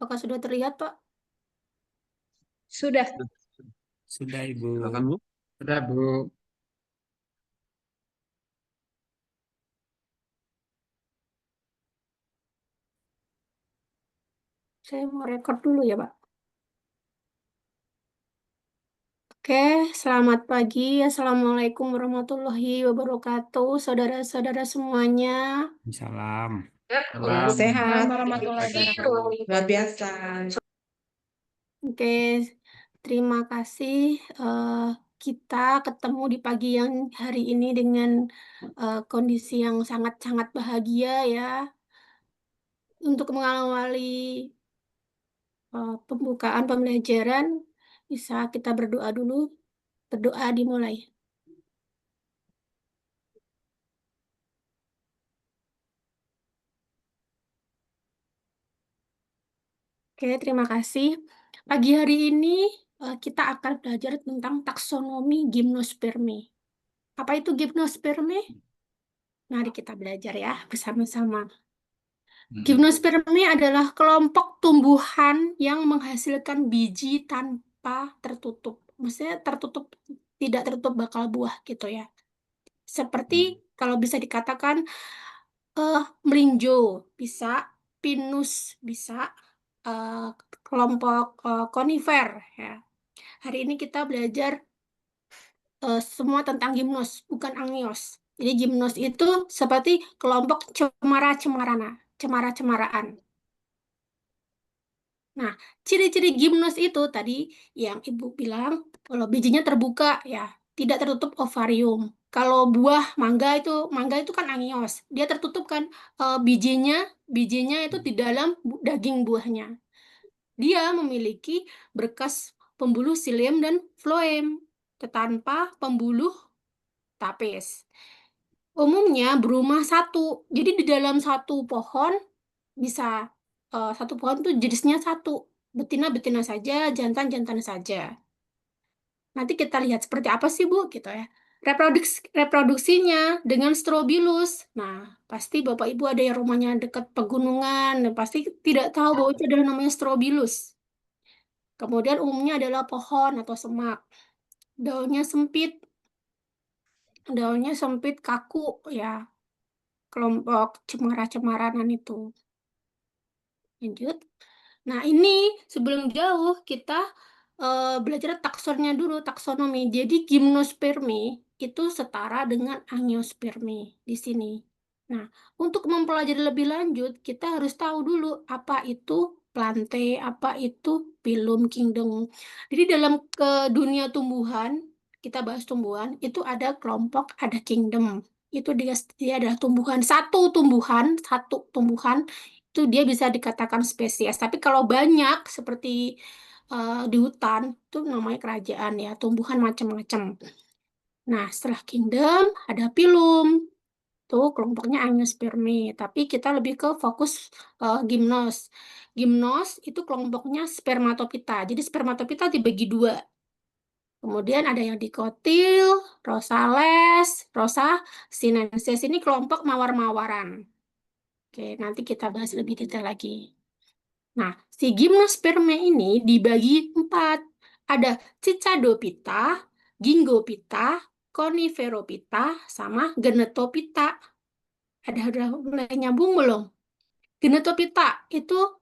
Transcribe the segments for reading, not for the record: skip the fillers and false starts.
Apakah sudah terlihat, Pak? Sudah. Sudah, Ibu. Silakan, Bu. Sudah, Bu. Saya mau rekod dulu ya, Pak. Oke, selamat pagi. Assalamualaikum warahmatullahi wabarakatuh. Saudara-saudara semuanya. Salam. Salam. Sehat. Warahmatullahi wabarakatuh. Luar biasa. Oke, terima kasih. Kita ketemu di pagi yang hari ini dengan kondisi yang sangat-sangat bahagia ya. Untuk mengawali pembukaan pembelajaran, bisa kita berdoa dulu. Berdoa dimulai. Oke, terima kasih. Pagi hari ini kita akan belajar tentang taksonomi gimnospermi. Apa itu gimnospermi? Mari kita belajar ya bersama-sama. Gimnospermi adalah kelompok tumbuhan yang menghasilkan biji tanpa tertutup. Maksudnya tertutup, tidak tertutup bakal buah gitu ya. Seperti kalau bisa dikatakan melinjo bisa, pinus bisa, eh, kelompok konifer ya. Hari ini kita belajar semua tentang gimnos, bukan angios. Jadi gimnos itu seperti kelompok cemara-cemaraan. Nah, ciri-ciri gimnos itu tadi yang Ibu bilang, kalau bijinya terbuka ya, tidak tertutup ovarium. Kalau buah mangga itu kan angios. Dia tertutup kan bijinya itu di dalam daging buahnya. Dia memiliki berkas pembuluh xilem dan floem, tanpa pembuluh tapis. Umumnya berumah satu. Jadi di dalam satu pohon bisa satu pohon tuh jenisnya satu. Betina-betina saja, jantan-jantan saja. Nanti kita lihat seperti apa sih, Bu, gitu ya. Reproduksinya dengan strobilus. Nah, pasti Bapak Ibu ada yang rumahnya dekat pegunungan, dan pasti tidak tahu bahwa itu adalah namanya strobilus. Kemudian umumnya adalah pohon atau semak. Daunnya sempit, kaku ya, kelompok cemara-cemaranan itu. Lanjut. Nah, ini sebelum jauh kita belajar taksonnya dulu, taksonomi. Jadi gimnospermi itu setara dengan angiospermi di sini. Nah, untuk mempelajari lebih lanjut, kita harus tahu dulu apa itu plante, apa itu phylum kingdom. Jadi dalam ke dunia tumbuhan, kita bahas tumbuhan, itu ada kelompok, ada kingdom. Itu dia adalah satu tumbuhan itu dia bisa dikatakan spesies. Tapi kalau banyak seperti di hutan itu namanya kerajaan ya, tumbuhan macam-macam. Nah, setelah kingdom ada phylum. Tuh kelompoknya angiospermi, tapi kita lebih ke fokus gimnos. Gimnos itu kelompoknya spermatopita. Jadi spermatopita dibagi dua. Kemudian ada yang dikotil, rosales, rosa sinensis. Ini kelompok mawar-mawaran. Oke, nanti kita bahas lebih detail lagi. Nah, si gimnosperme ini dibagi 4. Ada Cicadopita, Gingopita, Coniferopita, sama Genetopita. Udah mulai nyambung belum? Genetopita itu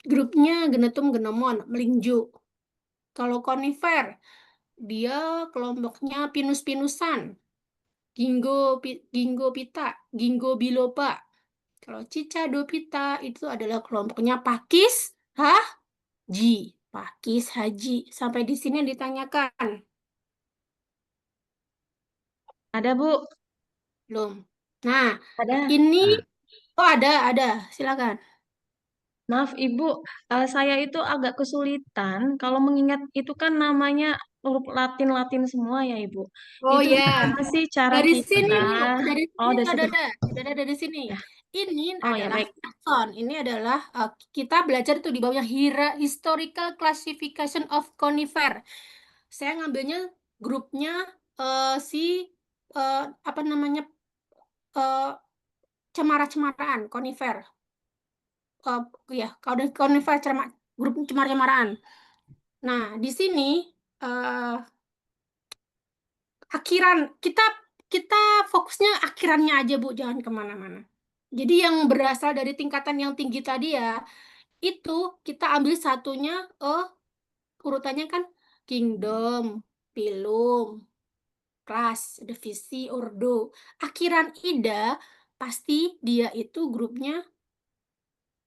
grupnya Genetum genomon, melinjo. Kalau conifer, dia kelompoknya pinus-pinusan. Gingopita, Ginggobiloba. Kalau Cicadopita itu adalah kelompoknya Pakis, Haji. Pakis Haji. Sampai di sini ditanyakan. Ada, Bu. Belum. Nah, Ada. ini Nah, oh ada. Silakan. Maaf, Ibu. Saya itu agak kesulitan kalau mengingat itu kan namanya huruf Latin-Latin semua ya, Ibu. Oh Itu ya, gimana sih cara dari sini kita? Bu, dari Oh, sini dari situ. saudara dari sini. Ya. Ini Oh, ya adalah baik. takson. Ini adalah kita belajar itu di bawahnya historical classification of conifer. Saya ngambilnya grupnya si apa namanya eh, cemara-cemaraan conifer. eh, ya conifer grup cemara-cemaraan. Nah, di sini eh, akhiran kita kita fokusnya akhirannya aja Bu, jangan kemana-mana. Jadi yang berasal dari tingkatan yang tinggi tadi ya, itu kita ambil satunya, urutannya kan kingdom, pilum, kelas, divisi, ordo. Akhiran ida pasti dia itu grupnya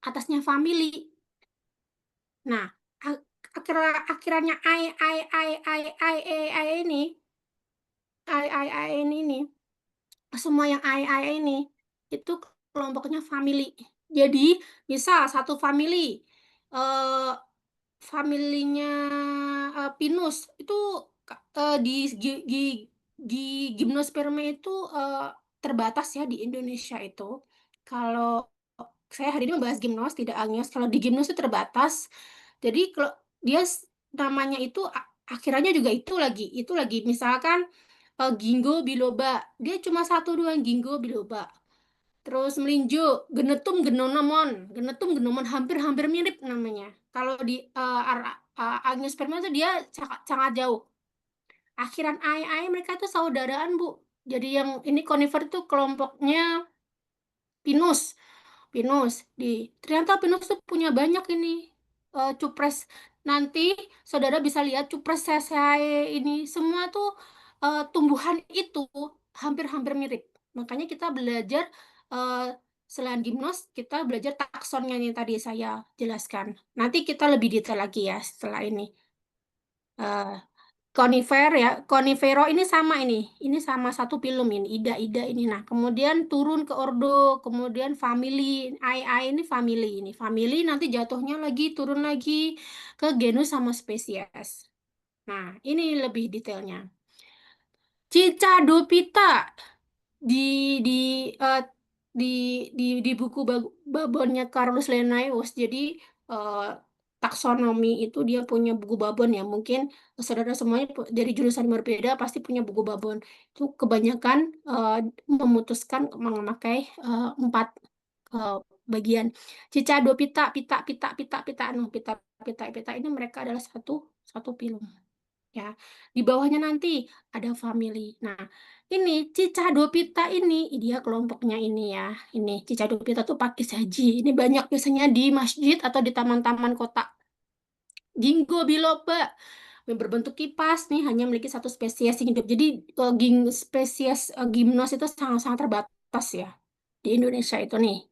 atasnya family. Nah, ak- akhirannya I ini, ini, semua yang ini itu kelompoknya family. Jadi, misal satu family, eh familinya Pinus itu di di gimnosperma itu terbatas ya di Indonesia itu. Kalau saya hari ini membahas gimnos, tidak Agnios. Kalau di gimnos itu terbatas. Jadi kalau dia namanya itu akhirannya juga itu lagi. Misalkan ginkgo biloba, dia cuma satu doang ginkgo biloba. Terus melinjo, genetum genomon hampir-hampir mirip namanya. Kalau di angiosperma itu dia sangat jauh. Akhiran ai mereka tuh saudaraan, Bu. Jadi yang ini conifer itu kelompoknya pinus. Pinus di ternyata Pinus tuh punya banyak ini cupres. Nanti saudara bisa lihat cupres saya ini semua tuh tumbuhan itu hampir-hampir mirip. Makanya kita belajar eh, selain gimnos, kita belajar taksonnya yang tadi saya jelaskan. Nanti kita lebih detail lagi ya setelah ini. Eh, Conifer ya, conifero ini sama ini. Ini sama satu film ini, ida-ida ini. Nah, kemudian turun ke ordo, kemudian family, ai ini family ini. Family nanti jatuhnya lagi turun lagi ke genus sama spesies. Nah, ini lebih detailnya. Cicadopita di di eh, di di buku babonnya Carlos Linnaeus. Jadi eh, taksonomi itu dia punya buku babon ya. Mungkin saudara semuanya dari jurusan berbeda pasti punya buku babon. Itu kebanyakan memutuskan memakai empat eh, bagian. Cicadopita, pita, pita, pita, pita, no, pita, pita, pita ini mereka adalah satu satu film ya. Di bawahnya nanti ada family. Nah, ini Cicadopita ini dia kelompoknya ini ya. Ini Cicadopita tuh pakai saji. Ini banyak biasanya di masjid atau di taman-taman kota. Ginkgo biloba yang berbentuk kipas nih hanya memiliki satu spesies yang hidup. Jadi spesies gimnos itu sangat-sangat terbatas ya di Indonesia itu nih.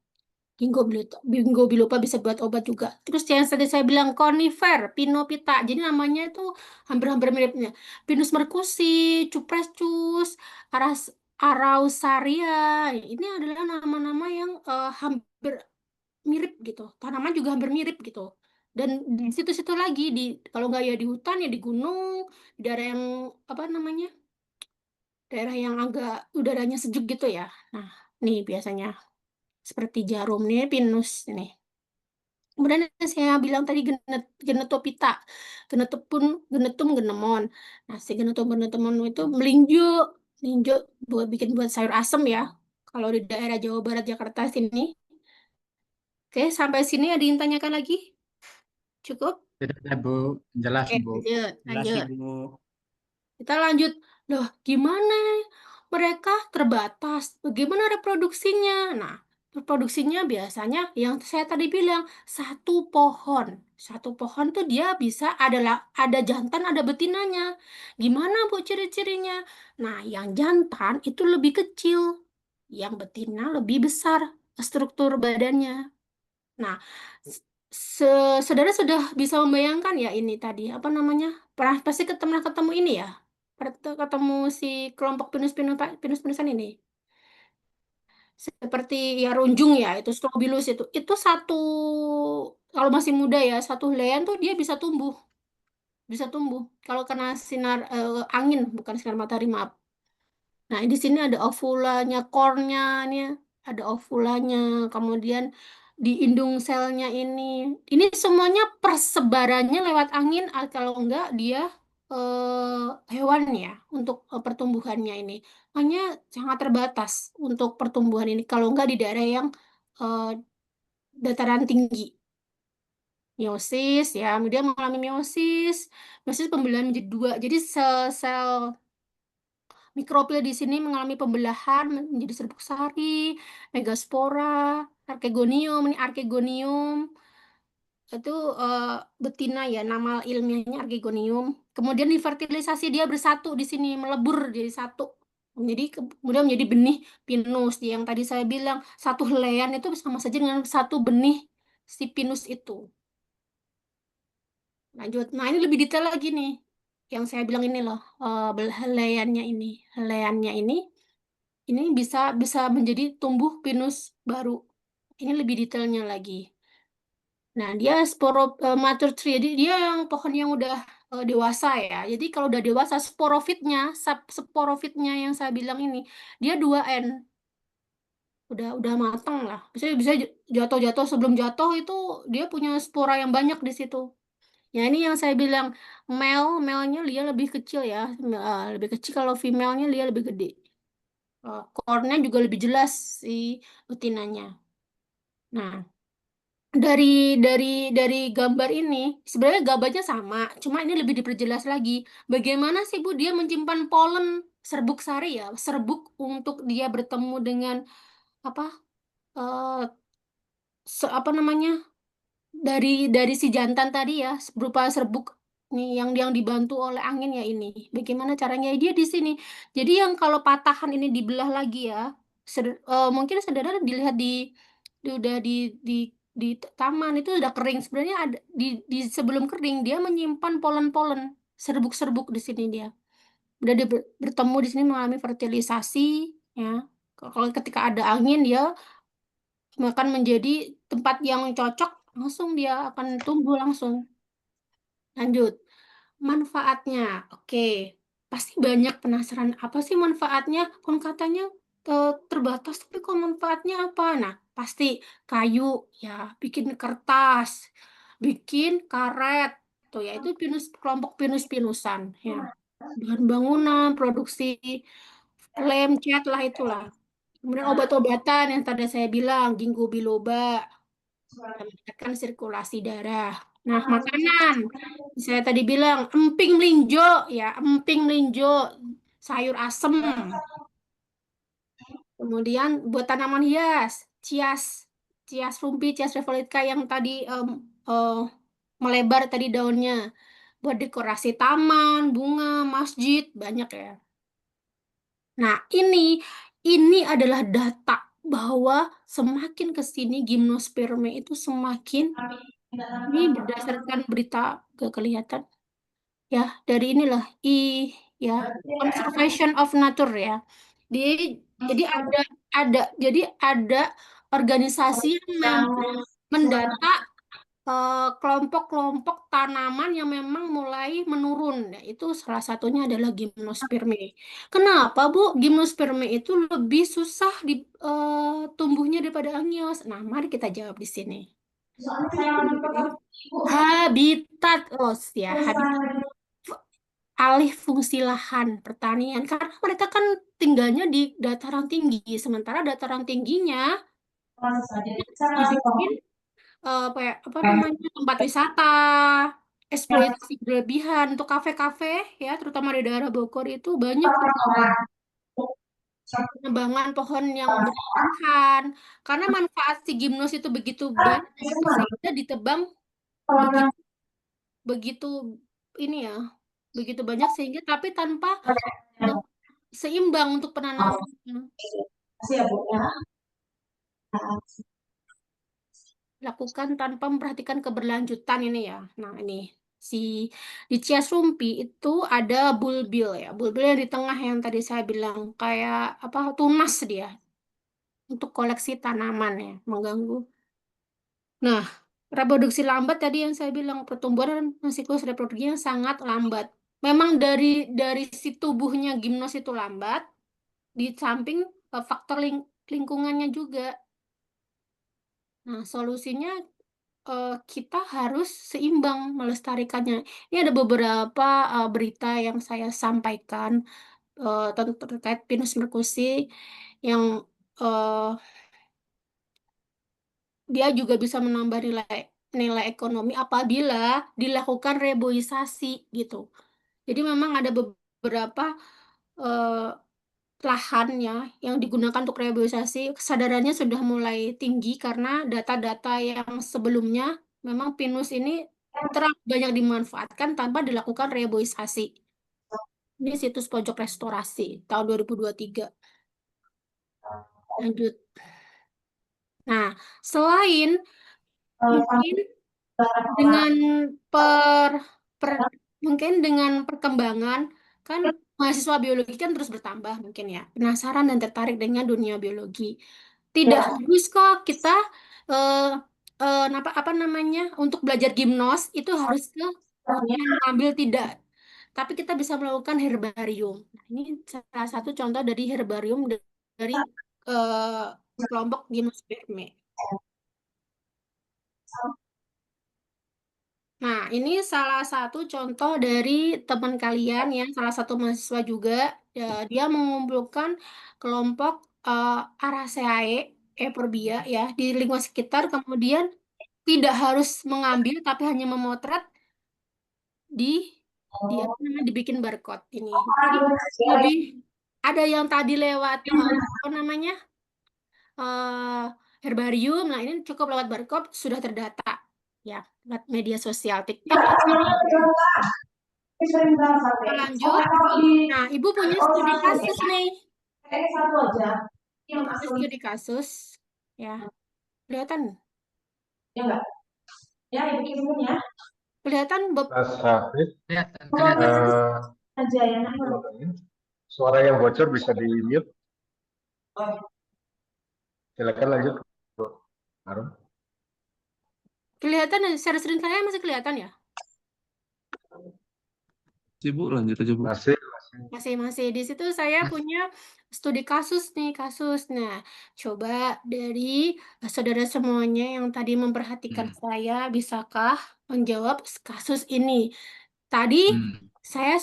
Ginkgo biloba bisa buat obat juga. Terus yang tadi saya bilang conifer, pinopita. Jadi namanya itu hampir-hampir miripnya. Pinus mercusi, cuprescus, araucaria. Ini adalah nama-nama yang hampir mirip gitu. Tanaman juga hampir mirip gitu. Dan di situ-situ lagi di kalau nggak ya di hutan ya di gunung, di daerah yang apa namanya? Daerah yang agak udaranya sejuk gitu ya. Nah, nih biasanya seperti jarum nih pinus ini. Kemudian yang saya bilang tadi genetopita, genetum genemon. Nah, si genetumon itu melinjo, melinjo buat sayur asem ya. Kalau di daerah Jawa Barat Jakarta sini. Oke, sampai sini ada yang tanyakan lagi? Cukup? Tidak ada, Bu. Jelas, Oke, Bu. lanjut, Jelas, lanjut. Ibu. Kita lanjut. Loh, gimana mereka terbatas? Bagaimana reproduksinya? Nah, reproduksinya biasanya yang saya tadi bilang, satu pohon. Satu pohon tuh dia bisa ada jantan, ada betinanya. Gimana Bu ciri-cirinya? Nah, yang jantan itu lebih kecil. Yang betina lebih besar struktur badannya. Nah, saudara sudah bisa membayangkan ya ini tadi apa namanya? Pernah pasti ketemu ini ya? Ketemu si kelompok pinus-pinusan ini. Seperti ya runjung ya, itu strobilus itu. Itu satu kalau masih muda ya, satu helaian tuh dia bisa tumbuh, bisa tumbuh. Kalau kena sinar angin, bukan sinar matahari, maaf. Nah, di sini ada ovulanya, core-nya nih, ada ovulanya, kemudian di indung selnya ini semuanya persebarannya lewat angin, kalau enggak dia hewan ya untuk pertumbuhannya ini. Hanya sangat terbatas untuk pertumbuhan ini, kalau enggak di daerah yang eh, dataran tinggi. Meiosis ya, dia mengalami meiosis. Meiosis pembelahan menjadi dua. Jadi sel-sel mikrofil di sini mengalami pembelahan menjadi serbuk sari, megaspora, archegonium, ini archegonium itu betina ya, nama ilmiahnya archegonium. Kemudian difertilisasi dia bersatu di sini, melebur jadi satu. Jadi kemudian menjadi benih pinus. Yang tadi saya bilang satu helaian itu sama saja dengan satu benih si pinus itu. Lanjut. Nah, ini lebih detail lagi nih. Yang saya bilang ini loh, helaiannya ini. Helaiannya ini bisa bisa menjadi tumbuh pinus baru. Ini lebih detailnya lagi. Nah, dia mature tree. Jadi dia yang pohon yang udah dewasa ya. Jadi kalau udah dewasa sporofitnya yang saya bilang ini dia 2N. Udah matang lah. Bisa jatuh-jatuh sebelum jatuh itu dia punya spora yang banyak di situ. Ya ini yang saya bilang male-nya dia lebih kecil ya, lebih kecil kalau female-nya dia lebih gede. Core-nya juga lebih jelas si betinanya. Nah, dari dari dari gambar ini sebenarnya gambarnya sama, cuma ini lebih diperjelas lagi. Bagaimana sih Bu dia menyimpan polen serbuk sari ya, serbuk untuk dia bertemu dengan apa apa namanya dari si jantan tadi ya berupa serbuk nih yang dibantu oleh angin ya ini. Bagaimana caranya dia di sini. Jadi yang kalau patahan ini dibelah lagi ya, mungkin saudara dilihat udah di taman itu udah kering. Sebenarnya ada di sebelum kering dia menyimpan polen-polen serbuk-serbuk di sini dia. Udah dia bertemu di sini mengalami fertilisasi ya. Kalau ketika ada angin dia akan menjadi tempat yang cocok, langsung dia akan tumbuh langsung. Lanjut, manfaatnya. Oke, pasti banyak penasaran apa sih manfaatnya? Kon katanya terbatas, tapi kok manfaatnya apa? Nah, pasti kayu ya, bikin kertas, bikin karet, tuh ya itu kelompok pinus-pinusan ya. Bahan bangunan, produksi lem, cat lah itulah. Kemudian obat-obatan yang tadi saya bilang, ginkgo biloba, meningkatkan sirkulasi darah. Nah, makanan. Saya tadi bilang emping melinjo, ya, emping melinjo, sayur asem. Kemudian buat tanaman hias, cias, cias rumpi, cias revoltica yang tadi eh, melebar tadi daunnya. Buat dekorasi taman, bunga, masjid, banyak ya. Nah, ini adalah data bahwa semakin ke sini gimnosperme itu semakin ini berdasarkan berita gak kelihatan ya dari inilah ya Conservation of Nature ya. Di jadi ada organisasi yang memang mendata kelompok-kelompok tanaman yang memang mulai menurun. Ya, itu salah satunya adalah gimnosperme. Kenapa, Bu? Gimnosperme itu lebih susah tumbuhnya daripada angios. Nah, mari kita jawab di sini. Habitat, oh ya, habitat alih fungsi lahan pertanian. Karena mereka kan tinggalnya di dataran tinggi, sementara dataran tingginya dibikin apa namanya tempat wisata, eksploitasi berlebihan untuk kafe-kafe ya, terutama di daerah Bogor itu banyak penebangan pohon yang berlebihan. Karena manfaat si gimnos itu begitu banyak sehingga ditebang begitu begitu ini ya, begitu banyak sehingga tapi tanpa eh, seimbang untuk penanamannya. Lakukan tanpa memperhatikan keberlanjutan ini ya. Nah, ini si di Cias Rumpi itu ada bulbil ya. Bulbil yang di tengah yang tadi saya bilang kayak apa tunas dia untuk koleksi tanaman ya, mengganggu. Nah, reproduksi lambat tadi yang saya bilang pertumbuhan dan siklus reproduksinya sangat lambat. Memang dari si tubuhnya gimnos itu lambat, di samping faktor lingkungannya juga. Nah, solusinya kita harus seimbang melestarikannya. Ini ada beberapa berita yang saya sampaikan terkait Pinus mercusi yang eh, dia juga bisa menambah nilai nilai ekonomi apabila dilakukan reboisasi gitu. Jadi memang ada beberapa eh, lahannya yang digunakan untuk reboisasi, kesadarannya sudah mulai tinggi karena data-data yang sebelumnya memang pinus ini terlalu banyak dimanfaatkan tanpa dilakukan reboisasi. Ini situs pojok restorasi tahun 2023. Lanjut. Nah, selain mungkin dengan per, per- mungkin dengan perkembangan kan mahasiswa biologi kan terus bertambah mungkin ya. Penasaran dan tertarik dengan dunia biologi. Tidak harus kok kita eh apa apa namanya untuk belajar gimnos itu harus ke hutan ambil tidak. Tapi kita bisa melakukan herbarium. Nah, ini salah satu contoh dari herbarium dari eh, kelompok gimnosperme. Nah, ini salah satu contoh dari teman kalian ya, salah satu mahasiswa juga. Ya, dia mengumpulkan kelompok Araceae, Euphorbia ya, di lingkungan sekitar, kemudian tidak harus mengambil, tapi hanya memotret di apa namanya, dibikin barcode ini. Jadi lebih ada yang tadi lewat apa namanya eh, herbarium. Nah, ini cukup lewat barcode sudah terdata ya, lewat media sosial TikTok. Kita lanjut. Nah, Ibu punya studi kasus nih. Ini punya studi kasus. Ya, kelihatan. Kelihatan Mas Hafid, Kelihatan, kelihatan. suara yang bocor bisa di mute. Silakan lanjut, Bu Arum. kelihatan share screen saya masih kelihatan ya? Sibuk lanjut aja, Bu. Masih. Masih di situ saya punya studi kasus nih, kasus. Nah, coba dari saudara semuanya yang tadi memperhatikan saya, bisakah menjawab kasus ini? Tadi saya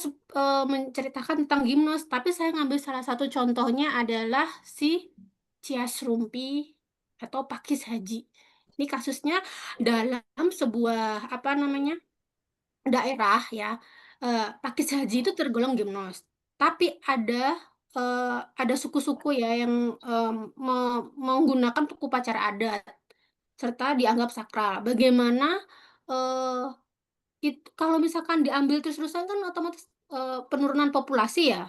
menceritakan tentang gimnos, tapi saya ngambil salah satu contohnya adalah si Cias Rumpi atau Pakis Haji. Ini kasusnya dalam sebuah apa namanya daerah ya. Pakis Haji itu tergolong gimnos, tapi eh, ada suku-suku ya yang menggunakan upacara adat serta dianggap sakral. Bagaimana eh, itu kalau misalkan diambil terus-terusan kan otomatis penurunan populasi ya,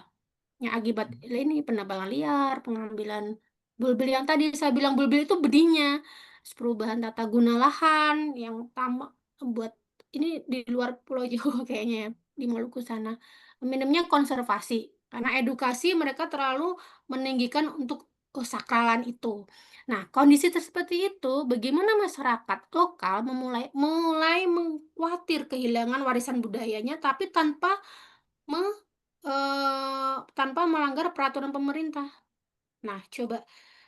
yang akibat ini penebangan liar, pengambilan bulbil yang tadi saya bilang bulbil itu bedihnya, perubahan tata guna lahan yang tambah buat ini di luar Pulau Jawa kayaknya ya, di Maluku sana. Minimnya konservasi karena edukasi mereka terlalu meninggikan untuk kesakralan itu. Nah, kondisi seperti itu, bagaimana masyarakat lokal mulai mengkhawatir kehilangan warisan budayanya, tapi tanpa melanggar peraturan pemerintah. Nah, coba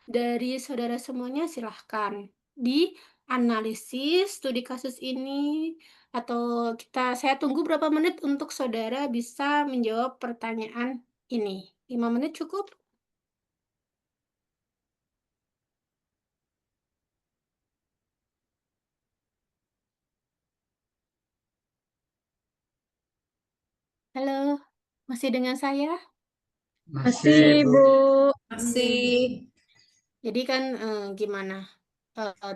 dari saudara semuanya silahkan dianalisis studi kasus ini atau saya tunggu berapa menit untuk saudara bisa menjawab pertanyaan ini. 5 menit cukup? Halo, masih dengan saya? Masih, Bu. Masih. Jadi kan gimana?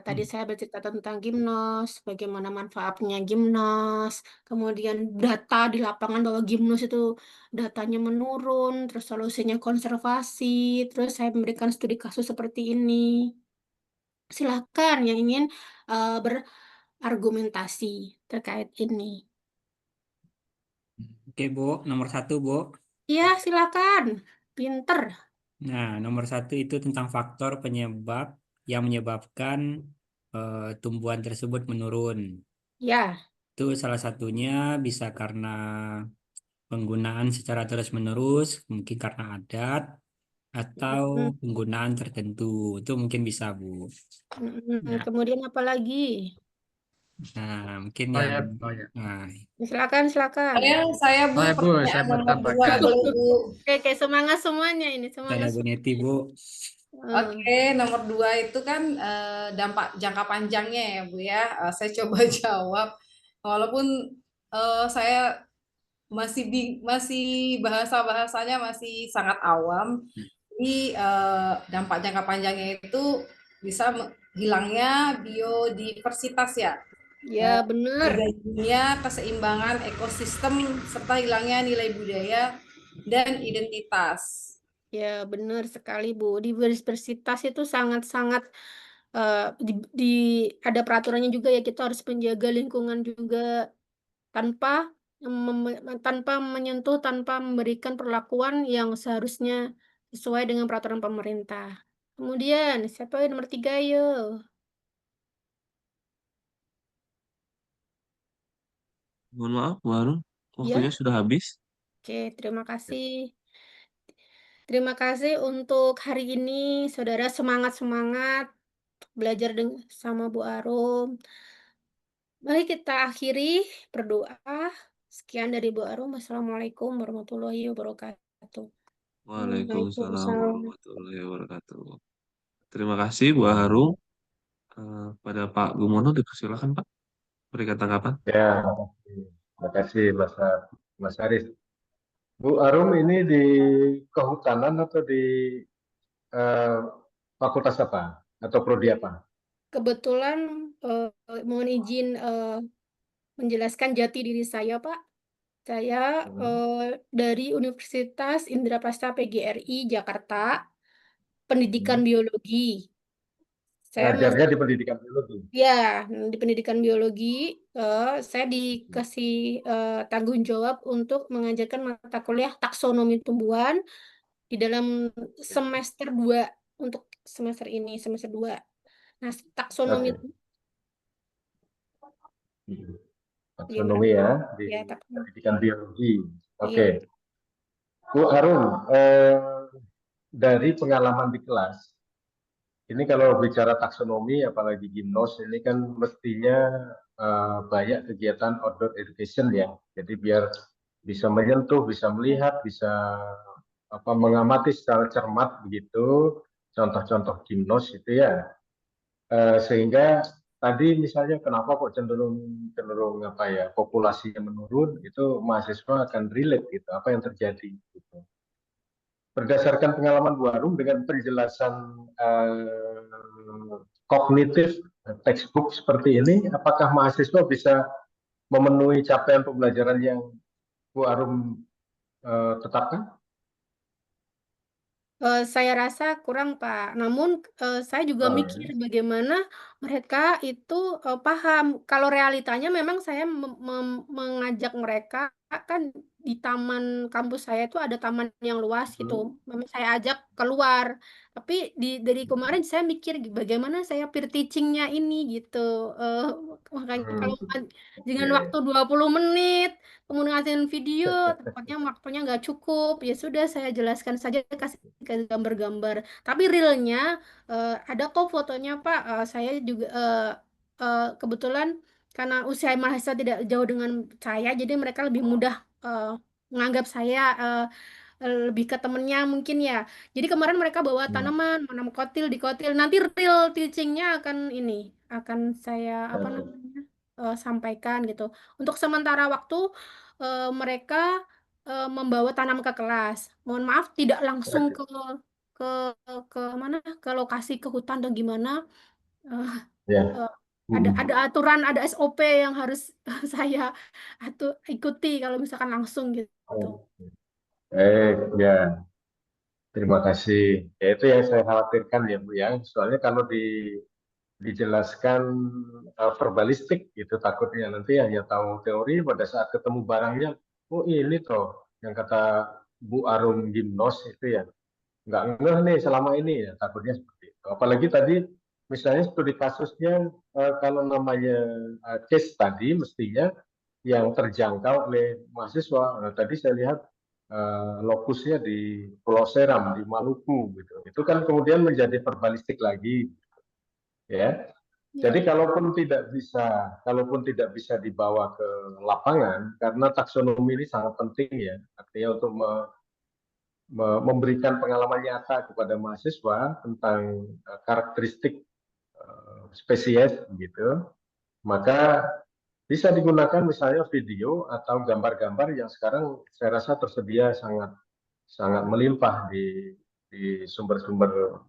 Tadi saya bercerita tentang gimnos, bagaimana manfaatnya gimnos, kemudian data di lapangan bahwa gimnos itu datanya menurun, terus solusinya konservasi, terus saya memberikan studi kasus seperti ini. Silakan yang ingin berargumentasi terkait ini. Oke, Bu. Nomor 1, Bu. Iya, silakan. Pinter. Nah, nomor 1 itu tentang faktor penyebab yang menyebabkan tumbuhan tersebut menurun. Ya. Itu salah satunya bisa karena penggunaan secara terus-menerus, mungkin karena adat, atau Mm, penggunaan tertentu. Itu mungkin bisa, Bu. Nah, Kemudian apa lagi? mungkin Saya, yang saya. nah, Silakan, silakan. Saya Bu, Saya, Bu, saya pertanyaan mau nomor 2 tambahkan. boleh Bu. Oke, semangat semuanya ini, ada semangat. Bu Neti, Bu. Oke, nomor 2 itu kan dampak jangka panjangnya ya Bu ya. Saya coba jawab. Walaupun saya masih bahasa-bahasanya masih sangat awam. Jadi dampak jangka panjangnya itu bisa hilangnya biodiversitas ya. Ya, benar. Terganggunya keseimbangan ekosistem serta hilangnya nilai budaya dan identitas. Ya, benar sekali, Bu. Diversitas itu sangat-sangat di ada peraturannya juga ya. Kita harus menjaga lingkungan juga tanpa tanpa menyentuh, tanpa memberikan perlakuan yang seharusnya sesuai dengan peraturan pemerintah. Kemudian, siapa yang nomor 3, yo? Mohon maaf, Bu Harun. Ya, Waktunya sudah habis. oke, terima kasih. Terima kasih untuk hari ini, saudara, semangat-semangat belajar sama Bu Arum. Mari kita akhiri berdoa. Sekian dari Bu Arum. Wassalamualaikum warahmatullahi wabarakatuh. Waalaikumsalam Waalaikumsalam. warahmatullahi wabarakatuh. Terima kasih Bu Harun. Pada Pak Gumono dipersilakan Pak berikan tanggapan. Ya, terima kasih Mas Haris. Bu Arum ini di kehutanan atau di eh, fakultas apa? Atau prodi apa? Kebetulan mohon izin menjelaskan jati diri saya, Pak. Saya dari Universitas Indraprasta PGRI Jakarta, pendidikan biologi. Saya Ngajarnya di pendidikan biologi. Ya, di pendidikan biologi, saya dikasih tanggung jawab untuk mengajarkan mata kuliah taksonomi tumbuhan di dalam semester 2 untuk semester ini, semester 2. Nah, taksonomi Oke. gimana? Taksonomi ya di Ya, taksonomi. pendidikan biologi. Oke. Iya. Bu Arum, dari pengalaman di kelas, ini kalau bicara taksonomi, apalagi gimnos, ini kan mestinya banyak kegiatan outdoor education ya. Jadi biar bisa menyentuh, bisa melihat, bisa mengamati secara cermat begitu contoh-contoh gimnos itu ya. Sehingga tadi misalnya kenapa kok cenderung cenderung apa ya populasinya menurun, itu mahasiswa akan relate gitu, apa yang terjadi gitu. Berdasarkan pengalaman Bu Arum dengan penjelasan kognitif textbook seperti ini, apakah mahasiswa bisa memenuhi capaian pembelajaran yang Bu Arum tetapkan? Saya rasa kurang, Pak. Namun, saya juga Oh, mikir bagaimana mereka itu paham. Kalau realitanya memang saya mengajak mereka kan di taman kampus saya itu ada taman yang luas gitu. Memang saya ajak keluar. Tapi dari kemarin saya mikir bagaimana saya peer teachingnya ini gitu. Eh, makanya kalau dengan waktu 20 menit kemudian ngasihin video, takutnya waktunya nggak cukup. Ya sudah, saya jelaskan saja, kasih ke gambar-gambar. Tapi realnya ada kok fotonya, Pak. Saya juga kebetulan karena usia mahasiswa tidak jauh dengan saya, jadi mereka lebih mudah eh, menganggap saya lebih ke temennya mungkin ya. Jadi kemarin mereka bawa tanaman, menanam kotil di kotil. Nanti real teachingnya akan ini, akan saya apa namanya sampaikan gitu. Untuk sementara waktu mereka membawa tanam ke kelas. Mohon maaf, tidak langsung ke ke mana, ke lokasi, ke hutan dan gimana. Eh, ya. eh, ada aturan, ada SOP yang harus saya ikuti kalau misalkan langsung gitu. Ya, terima kasih. Ya, itu yang saya khawatirkan ya Bu ya. Soalnya kalau dijelaskan verbalistik gitu takutnya nanti hanya tahu teori pada saat ketemu barangnya, oh ini toh yang kata Bu Arum Gimnos itu ya nggak ngeh nih selama ini ya, takutnya seperti itu. Apalagi tadi misalnya studi kasusnya kalau namanya case tadi mestinya yang terjangkau oleh mahasiswa. Nah, tadi saya lihat lokusnya di Pulau Seram di Maluku gitu. Itu kan kemudian menjadi verbalistik lagi ya. Ya. Jadi kalaupun tidak bisa dibawa ke lapangan karena taksonomi ini sangat penting ya, artinya untuk memberikan pengalaman nyata kepada mahasiswa tentang karakteristik spesies gitu, maka bisa digunakan misalnya video atau gambar-gambar yang sekarang saya rasa tersedia sangat sangat melimpah di sumber-sumber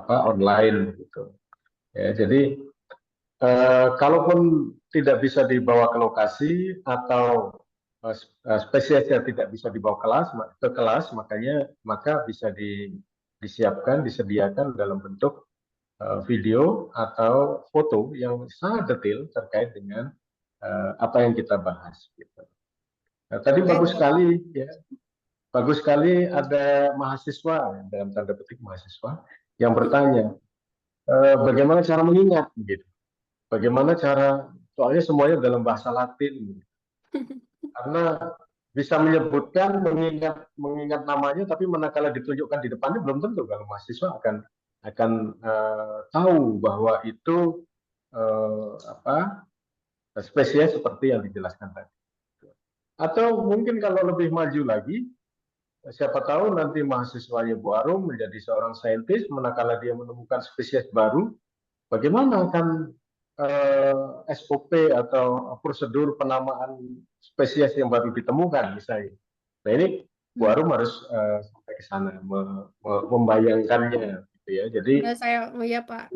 online gitu. Ya, jadi kalaupun tidak bisa dibawa ke lokasi atau spesiesnya tidak bisa dibawa ke kelas, maka bisa disiapkan, disediakan dalam bentuk video atau foto yang sangat detail terkait dengan apa yang kita bahas. Gitu. Nah, tadi Baik, bagus Bapak. sekali, ya, bagus sekali ada mahasiswa dalam tanda petik mahasiswa yang bertanya bagaimana cara mengingat, gitu. Bagaimana cara, soalnya semuanya dalam bahasa Latin, gitu. Karena bisa menyebutkan, mengingat namanya, tapi manakala ditunjukkan di depannya belum tentu kalau mahasiswa akan tahu bahwa itu spesies seperti yang dijelaskan tadi. Atau mungkin kalau lebih maju lagi, siapa tahu nanti mahasiswanya Bu Arum menjadi seorang saintis, manakala dia menemukan spesies baru, bagaimana akan SOP atau prosedur penamaan spesies yang baru ditemukan misalnya. Nah ini Bu Arum harus sampai ke sana, membayangkannya, gitu ya. Jadi, Ya Pak.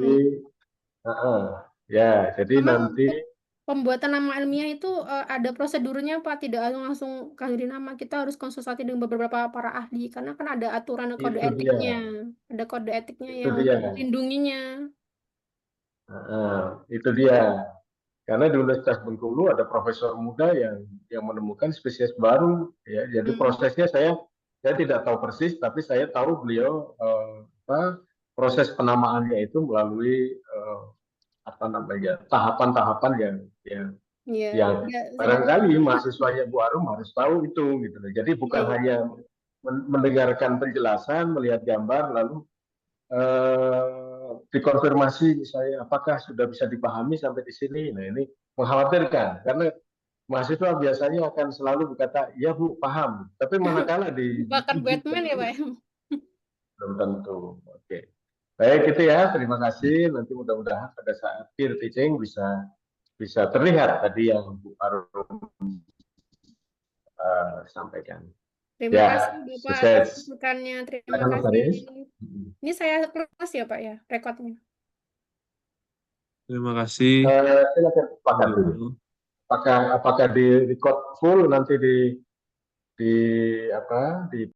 ya, jadi Sama nanti untuk pembuatan nama ilmiah itu ada prosedurnya Pak, tidak langsung kasih nama, kita harus konsultasi dengan beberapa para ahli karena kan ada aturan kode itu dia, etiknya, ada kode etiknya itu yang dia, melindunginya. itu dia. Karena di Universitas Bengkulu ada profesor muda yang menemukan spesies baru, ya. Jadi prosesnya saya tidak tahu persis, tapi saya tahu beliau proses penamaannya itu melalui tahapan-tahapan yang Ya, barangkali mahasiswanya Bu Arum harus tahu itu, gitu. Jadi bukan hanya mendengarkan penjelasan, melihat gambar, lalu dikonfirmasi misalnya apakah sudah bisa dipahami sampai di sini. Nah ini mengkhawatirkan karena mahasiswa biasanya akan selalu berkata ya Bu paham, tapi manakala bakat Batman ya Pak ya. belum tentu. Oke, baik itu ya, terima kasih. Nanti mudah-mudahan pada saat peer teaching bisa terlihat tadi yang Bu Arum sampaikan. Terima Ya, kasih Bapak atas sukses. masukannya. Terima Silakan, Mas kasih. Haris. Ini saya close ya Pak ya, rekodnya. Terima kasih. Silakan Pak dulu. Apakah di record full nanti di